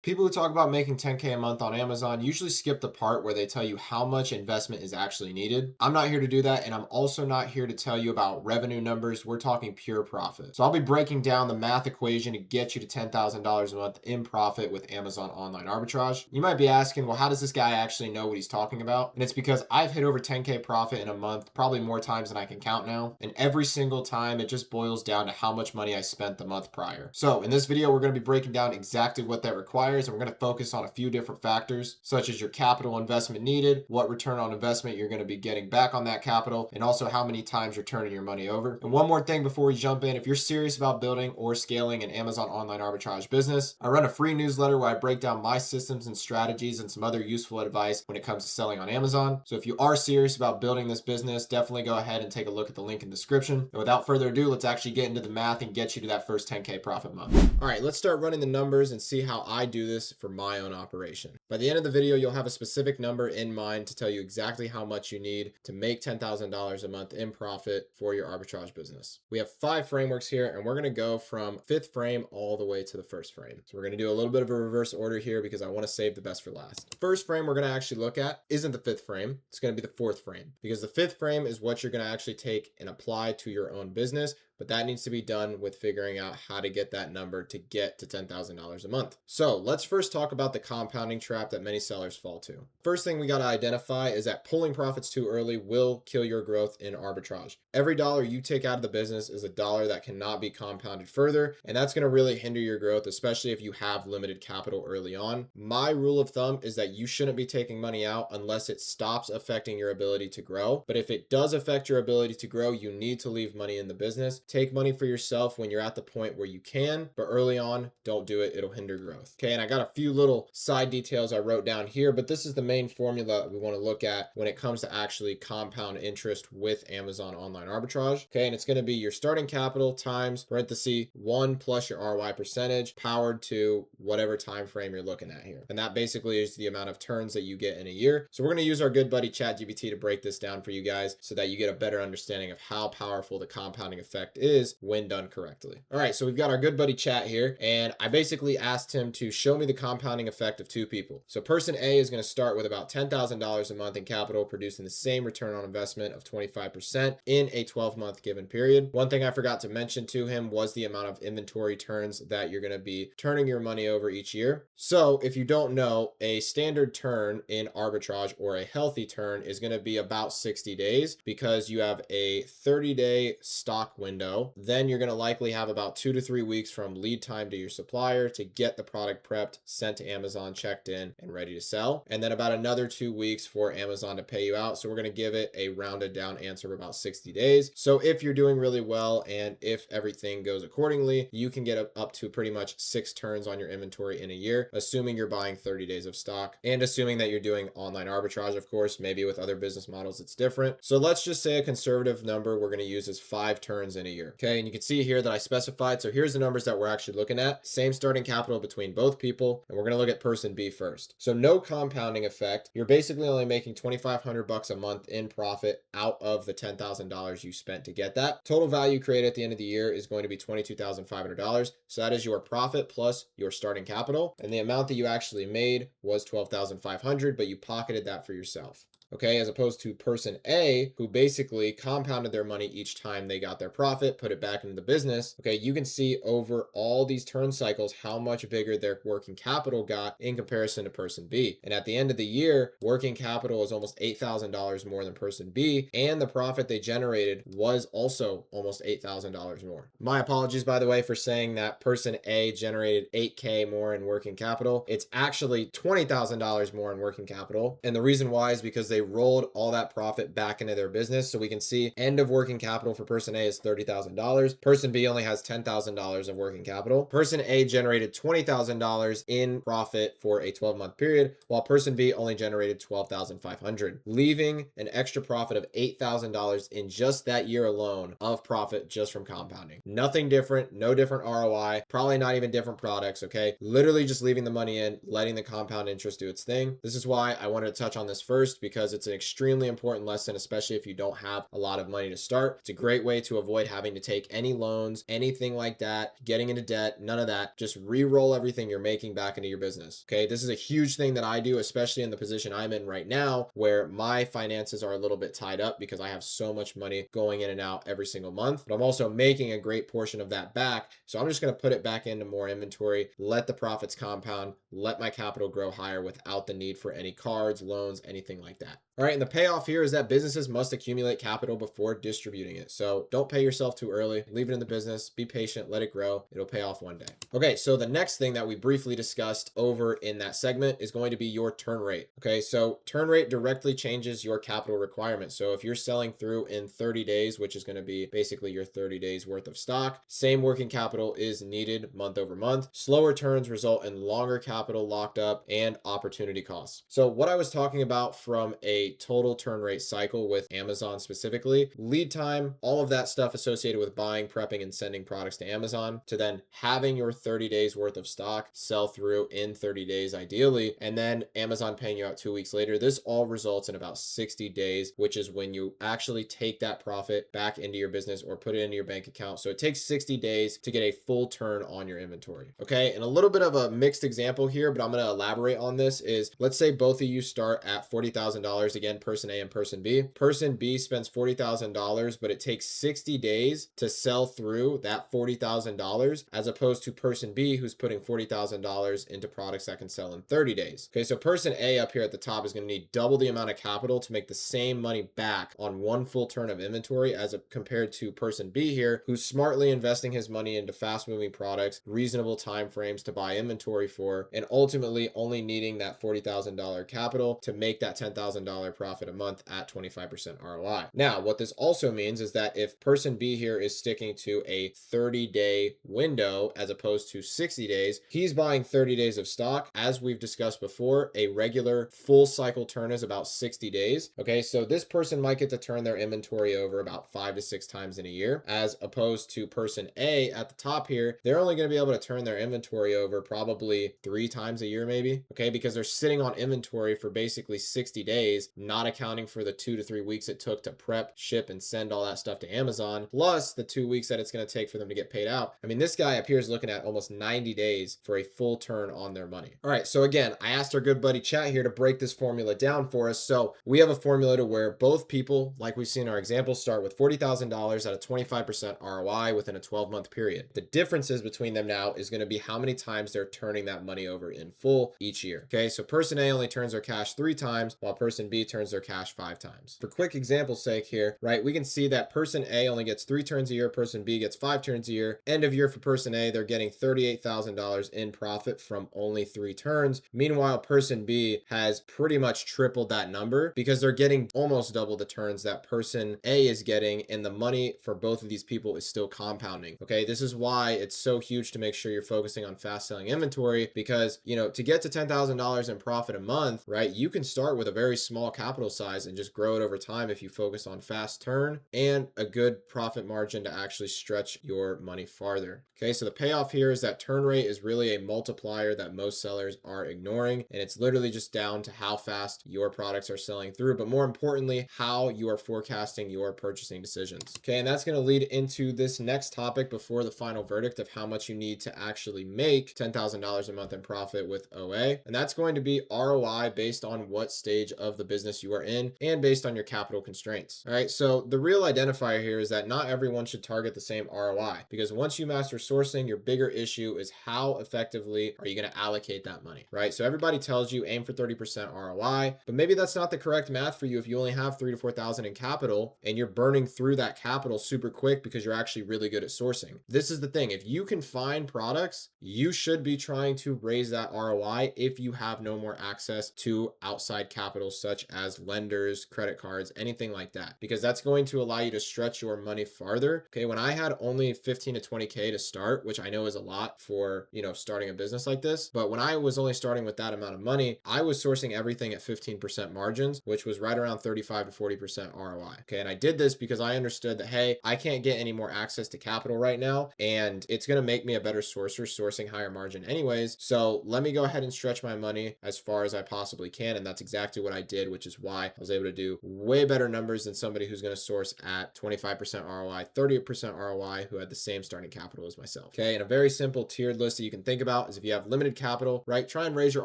People who talk about making 10K a month on Amazon usually skip the part where they tell you how much investment is actually needed. I'm not here to do that, and I'm also not here to tell you about revenue numbers. We're talking pure profit. So I'll be breaking down the math equation to get you to $10,000 a month in profit with Amazon Online Arbitrage. You might be asking, well, how does this guy actually know what he's talking about? And it's because I've hit over 10K profit in a month, probably more times than I can count now. And every single time, it just boils down to how much money I spent the month prior. So in this video, we're going to be breaking down exactly what that requires, and we're going to focus on a few different factors, such as your capital investment needed, what return on investment you're going to be getting back on that capital, and also how many times you're turning your money over. And one more thing before we jump in, if you're serious about building or scaling an Amazon online arbitrage business, I run a free newsletter where I break down my systems and strategies and some other useful advice when it comes to selling on Amazon. So if you are serious about building this business, definitely go ahead and take a look at the link in the description. And without further ado, let's actually get into the math and get you to that first 10K profit month. All right, let's start running the numbers and see how I do this for my own operation. By the end of the video, you'll have a specific number in mind to tell you exactly how much you need to make $10,000 a month in profit for your arbitrage business. We have 5 frameworks here, and we're going to go from 5th frame all the way to the first frame. So we're going to do a little bit of a reverse order here because I want to save the best for last. First frame we're going to actually look at isn't the 5th frame. It's going to be the 4th frame, because the 5th frame is what you're going to actually take and apply to your own business. But that needs to be done with figuring out how to get that number to get to $10,000 a month. So let's first talk about the compounding trap that many sellers fall to. First thing we got to identify is that pulling profits too early will kill your growth in arbitrage. Every dollar you take out of the business is a dollar that cannot be compounded further, and that's going to really hinder your growth, especially if you have limited capital early on. My rule of thumb is that you shouldn't be taking money out unless it stops affecting your ability to grow. But if it does affect your ability to grow, you need to leave money in the business. Take money for yourself when you're at the point where you can, but early on, don't do it. It'll hinder growth. Okay, and I got a few little side details I wrote down here, but this is the main formula that we want to look at when it comes to actually compound interest with Amazon Online Arbitrage. Okay, and it's going to be your starting capital times parenthesis 1 plus your ROI percentage powered to whatever time frame you're looking at here. And that basically is the amount of turns that you get in a year. So we're going to use our good buddy ChatGPT to break this down for you guys so that you get a better understanding of how powerful the compounding effect is when done correctly. All right, so we've got our good buddy Chat here, and I basically asked him to show me the compounding effect of 2 people. So person A is going to start with about $10,000 a month in capital, producing the same return on investment of 25% in a 12-month given period. One thing I forgot to mention to him was the amount of inventory turns that you're going to be turning your money over each year. So if you don't know, a standard turn in arbitrage, or a healthy turn, is going to be about 60 days because you have a 30-day stock window. Then you're going to likely have about 2 to 3 weeks from lead time to your supplier to get the product prepped, sent to Amazon, checked in, and ready to sell. And then about another 2 weeks for Amazon to pay you out. So we're going to give it a rounded down answer of about 60 days. So if you're doing really well and if everything goes accordingly, you can get up to pretty much 6 turns on your inventory in a year, assuming you're buying 30 days of stock and assuming that you're doing online arbitrage. Of course, maybe with other business models, it's different. So let's just say a conservative number we're going to use is 5 turns in a year. Okay, and you can see here that I specified. So here's the numbers that we're actually looking at. Same starting capital between both people, and we're going to look at person B first. So no compounding effect. You're basically only making $2,500 a month in profit out of the $10,000 you spent to get that. Total value created at the end of the year is going to be $22,500. So that is your profit plus your starting capital, and the amount that you actually made was $12,500, but you pocketed that for yourself. Okay, as opposed to person A, who basically compounded their money each time they got their profit, put it back into the business. Okay, you can see over all these turn cycles how much bigger their working capital got in comparison to person B. And at the end of the year, working capital is almost $8,000 more than person B, and the profit they generated was also almost $8,000 more. My apologies, by the way, for saying that person A generated $8K more in working capital. It's actually $20,000 more in working capital, and the reason why is because they rolled all that profit back into their business. So we can see end of working capital for person A is $30,000. Person B only has $10,000 of working capital. Person A generated $20,000 in profit for a 12-month period, while person B only generated $12,500, leaving an extra profit of $8,000 in just that year alone of profit just from compounding. Nothing different, no different ROI, probably not even different products, okay? Literally just leaving the money in, letting the compound interest do its thing. This is why I wanted to touch on this first, because because it's an extremely important lesson, especially if you don't have a lot of money to start. It's a great way to avoid having to take any loans, anything like that, getting into debt, none of that. Just re-roll everything you're making back into your business. Okay. This is a huge thing that I do, especially in the position I'm in right now, where my finances are a little bit tied up because I have so much money going in and out every single month, but I'm also making a great portion of that back. So I'm just going to put it back into more inventory, let the profits compound, let my capital grow higher without the need for any cards, loans, anything like that. All right. And the payoff here is that businesses must accumulate capital before distributing it. So don't pay yourself too early. Leave it in the business. Be patient. Let it grow. It'll pay off one day. Okay. So the next thing that we briefly discussed over in that segment is going to be your turn rate. Okay. So turn rate directly changes your capital requirement. So if you're selling through in 30 days, which is going to be basically your 30 days worth of stock, same working capital is needed month over month. Slower turns result in longer capital locked up and opportunity costs. So what I was talking about from a total turn rate cycle with Amazon specifically, lead time, all of that stuff associated with buying, prepping, and sending products to Amazon, to then having your 30 days worth of stock sell through in 30 days ideally, and then Amazon paying you out 2 weeks later. This all results in about 60 days, which is when you actually take that profit back into your business or put it into your bank account. So it takes 60 days to get a full turn on your inventory. Okay. And a little bit of a mixed example here, but I'm going to elaborate on this is, let's say both of you start at $40,000, again, person A and person B. Person B spends $40,000, but it takes 60 days to sell through that $40,000, as opposed to person B who's putting $40,000 into products that can sell in 30 days. Okay. So person A up here at the top is going to need double the amount of capital to make the same money back on one full turn of inventory compared to person B here, who's smartly investing his money into fast moving products, reasonable time frames to buy inventory for, and ultimately only needing that $40,000 capital to make that $10,000 profit a month at 25% ROI. Now, what this also means is that if person B here is sticking to a 30-day window as opposed to 60 days, he's buying 30 days of stock. As we've discussed before, a regular full cycle turn is about 60 days. Okay, so this person might get to turn their inventory over about 5 to 6 times in a year, as opposed to person A at the top here. They're only going to be able to turn their inventory over probably 3 times a year, maybe. Okay, because they're sitting on inventory for basically 60 days, not accounting for the 2 to 3 weeks it took to prep, ship, and send all that stuff to Amazon, plus the 2 weeks that it's going to take for them to get paid out. I mean, this guy up here is looking at almost 90 days for a full turn on their money. All right, so again, I asked our good buddy Chat here to break this formula down for us. So we have a formula to where both people, like we've seen in our example, start with $40,000 at a 25% ROI within a 12-month period. The differences between them now is going to be how many times they're turning that money over in full each year. Okay, so person A only turns their cash 3 times, while person B turns their cash 5 times. For quick example's sake here, right, we can see that person A only gets 3 turns a year, person B gets 5 turns a year. End of year for person A, they're getting $38,000 in profit from only 3 turns. Meanwhile, person B has pretty much tripled that number because they're getting almost double the turns that person A is getting, and the money for both of these people is still compounding. Okay, this is why it's so huge to make sure you're focusing on fast selling inventory, because, you know, to get to $10,000 in profit a month, right, you can start with a very small capital size and just grow it over time if you focus on fast turn and a good profit margin to actually stretch your money farther. Okay, so the payoff here is that turn rate is really a multiplier that most sellers are ignoring, and it's literally just down to how fast your products are selling through, but more importantly, how you are forecasting your purchasing decisions. Okay, and that's going to lead into this next topic before the final verdict of how much you need to actually make $10,000 a month in profit with OA, and that's going to be ROI based on what stage of the business you are in and based on your capital constraints. All right, so the real identifier here is that not everyone should target the same ROI, because once you master sourcing, your bigger issue is how effectively are you going to allocate that money, right? So everybody tells you aim for 30% ROI, but maybe that's not the correct math for you if you only have 3 to 4,000 in capital and you're burning through that capital super quick because you're actually really good at sourcing. This is the thing. If you can find products, you should be trying to raise that ROI if you have no more access to outside capital such as lenders, credit cards, anything like that, because that's going to allow you to stretch your money farther. Okay, when I had only 15 to 20K to start, which I know is a lot for, you know, starting a business like this, but when I was only starting with that amount of money, I was sourcing everything at 15% margins, which was right around 35 to 40% ROI. Okay, and I did this because I understood that, hey, I can't get any more access to capital right now, and it's going to make me a better sourcer sourcing higher margin anyways. So let me go ahead and stretch my money as far as I possibly can. And that's exactly what I did did, which is why I was able to do way better numbers than somebody who's going to source at 25% ROI, 30% ROI, who had the same starting capital as myself. Okay. And a very simple tiered list that you can think about is if you have limited capital, right? Try and raise your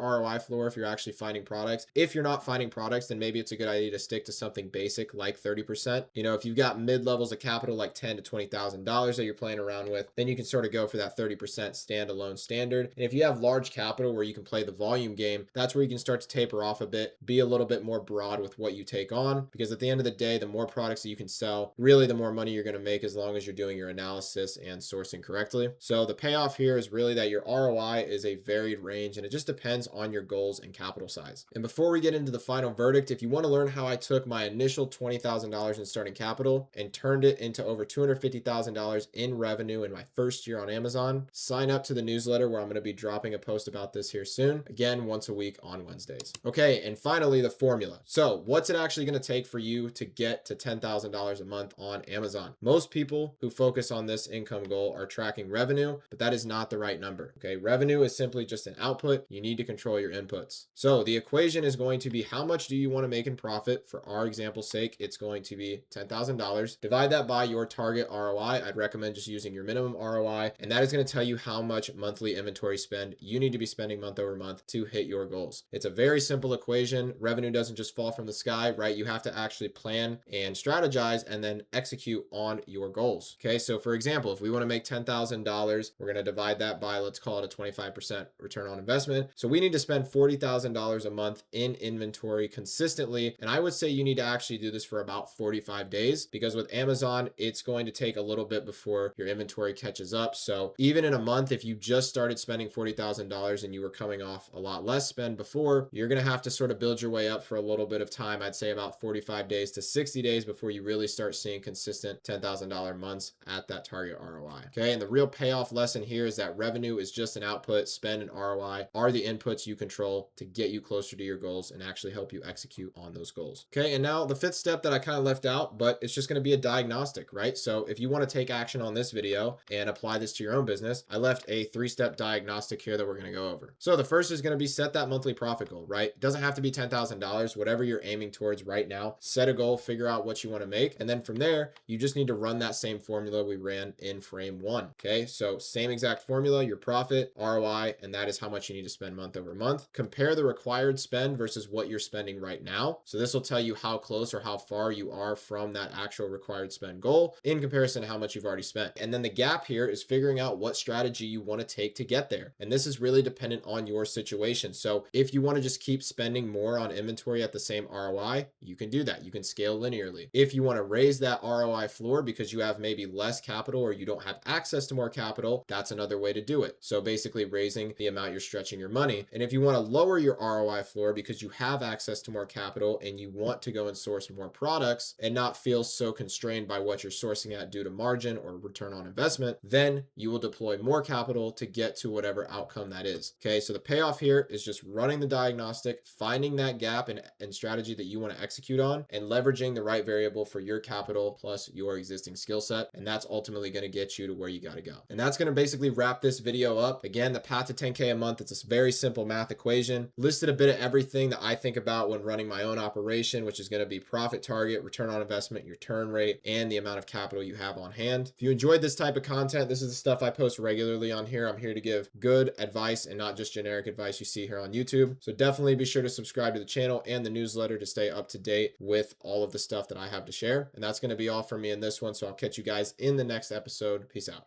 ROI floor if you're actually finding products. If you're not finding products, then maybe it's a good idea to stick to something basic like 30%. You know, if you've got mid levels of capital like $10,000 to $20,000 that you're playing around with, then you can sort of go for that 30% standalone standard. And if you have large capital where you can play the volume game, that's where you can start to taper off a bit, be a little bit more broad with what you take on, because at the end of the day, the more products that you can sell, really the more money you're going to make as long as you're doing your analysis and sourcing correctly. So the payoff here is really that your ROI is a varied range, and it just depends on your goals and capital size. And before we get into the final verdict, if you want to learn how I took my initial $20,000 in starting capital and turned it into over $250,000 in revenue in my first year on Amazon, sign up to the newsletter where I'm going to be dropping a post about this here soon. Again, once a week on Wednesdays. Okay, and finally, the formula. So what's it actually going to take for you to get to $10,000 a month on Amazon? Most people who focus on this income goal are tracking revenue, but that is not the right number. Okay, revenue is simply just an output. You need to control your inputs. So the equation is going to be how much do you want to make in profit? For our example's sake, it's going to be $10,000. Divide that by your target ROI. I'd recommend just using your minimum ROI, and that is going to tell you how much monthly inventory spend you need to be spending month over month to hit your goals. It's a very simple equation. Revenue doesn't just fall from the sky, right? You have to actually plan and strategize and then execute on your goals. Okay, so for example, if we want to make $10,000, we're going to divide that by, let's call it a 25% return on investment. So we need to spend $40,000 a month in inventory consistently. And I would say you need to actually do this for about 45 days, because with Amazon, it's going to take a little bit before your inventory catches up. So even in a month, if you just started spending $40,000 and you were coming off a lot less spend before, you're going to have to sort of build your way up for a little bit of time. I'd say about 45 days to 60 days before you really start seeing consistent $10,000 months at that target ROI. Okay. And the real payoff lesson here is that revenue is just an output. Spend and ROI are the inputs you control to get you closer to your goals and actually help you execute on those goals. Okay. And now the fifth step that I kind of left out, but it's just going to be a diagnostic, right? So if you want to take action on this video and apply this to your own business, I left a 3-step diagnostic here that we're going to go over. So the first is going to be set that monthly profit goal, right? It doesn't have to be $10,000, whatever you're aiming towards right now. Set a goal, figure out what you want to make. And then from there, you just need to run that same formula we ran in frame one. Okay. So same exact formula, your profit, ROI, and that is how much you need to spend month over month. Compare the required spend versus what you're spending right now. So this will tell you how close or how far you are from that actual required spend goal in comparison to how much you've already spent. And then the gap here is figuring out what strategy you want to take to get there. And this is really dependent on your situation. So if you want to just keep spending more on inventory at the same ROI, you can do that. You can scale linearly. If you want to raise that ROI floor because you have maybe less capital or you don't have access to more capital, that's another way to do it. So basically raising the amount you're stretching your money. And if you want to lower your ROI floor because you have access to more capital and you want to go and source more products and not feel so constrained by what you're sourcing at due to margin or return on investment, then you will deploy more capital to get to whatever outcome that is. Okay, so the payoff here is just running the diagnostic, finding that gap and strategy that you want to execute on, and leveraging the right variable for your capital plus your existing skill set. And that's ultimately going to get you to where you got to go. And that's going to basically wrap this video up. Again, the path to 10K a month, it's a very simple math equation. Listed a bit of everything that I think about when running my own operation, which is going to be profit target, return on investment, your turn rate, and the amount of capital you have on hand. If you enjoyed this type of content, this is the stuff I post regularly on here. I'm here to give good advice and not just generic advice you see here on YouTube. So definitely be sure to subscribe to the channel and the newsletter to stay up to date with all of the stuff that I have to share. And that's going to be all from me in this one. So I'll catch you guys in the next episode. Peace out.